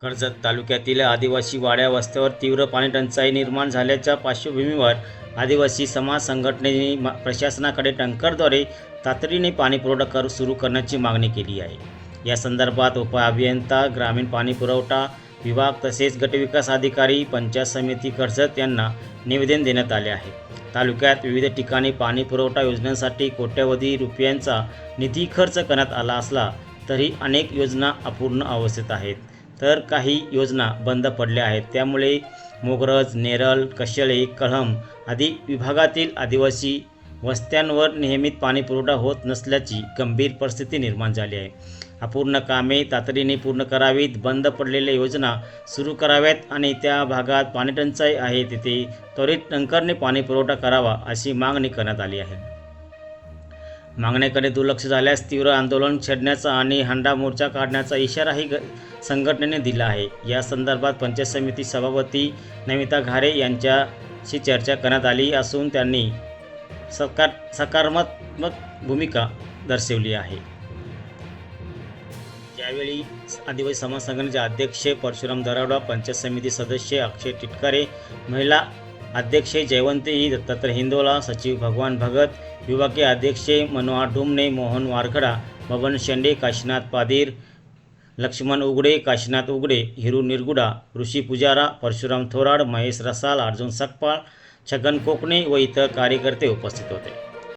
कर्जत तालुक्यातील आदिवासी वाड्या वस्त्यावर तीव्र पाणीटंचाई निर्माण झाल्याच्या पार्श्वभूमीवर आदिवासी समाज संघटनेने प्रशासनाकडे टँकरद्वारे तातडीने पाणीपुरवठा सुरू करण्याची मागणी केली आहे। या संदर्भात उपअभियंता, ग्रामीण पाणीपुरवठा विभाग तसेच गटविकास अधिकारी, पंचायत समिती कर्जत यांना निवेदन देण्यात आले आहे। तालुक्यात विविध ठिकाणी पाणीपुरवठा योजनांसाठी कोट्यवधी रुपयांचा निधी खर्च करण्यात आला असला तरी अनेक योजना अपूर्ण अवस्थेत आहेत, तर काही योजना बंद पडल्या आहेत। त्यामुळे मोगरज, नेरळ, कशेळे, कळंब आदी विभागातील आदिवासी वस्त्यांवर नियमित पाणीपुरवठा होत नसल्याची गंभीर परिस्थिती निर्माण झाली आहे। अपूर्ण कामे तातडीने पूर्ण करावीत, बंद पडलेल्या योजना सुरू कराव्यात आणि त्या भागात पाणीटंचाई आहे तिथे त्वरित टँकरने पाणीपुरवठा करावा अशी मागणी करण्यात आली आहे। मागण्याकडे दुर्लक्ष झाल्यास तीव्र आंदोलन छेडण्याचा आणि हंडा मोर्चा काढण्याचा इशाराही संघटनेने दिला आहे। या संदर्भात पंचायत समिती सभापती नमिता घारे यांच्याशी चर्चा करण्यात आली असून त्यांनी सकारात्मक भूमिका दर्शवली आहे। यावेळी आदिवासी समाज संघटनेचे अध्यक्ष परशुराम दरावडा, पंचायत समिती सदस्य अक्षय टिटकारे, महिला अध्यक्ष जयवंती दत्तात्रय हिंदोला, सचिव भगवान भगत, विभागीय अध्यक्ष मनोहर ढुमणे, मोहन वारखडा, बबन शेंडे, काशीनाथ पादीर, लक्ष्मण उघडे, काशीनाथ उघडे, हिरू निरगुडा, ऋषी पुजारा, परशुराम थोराड, महेश रसाल, अर्जुन सकपाळ, छगन कोकणे व इतर कार्यकर्ते उपस्थित होते।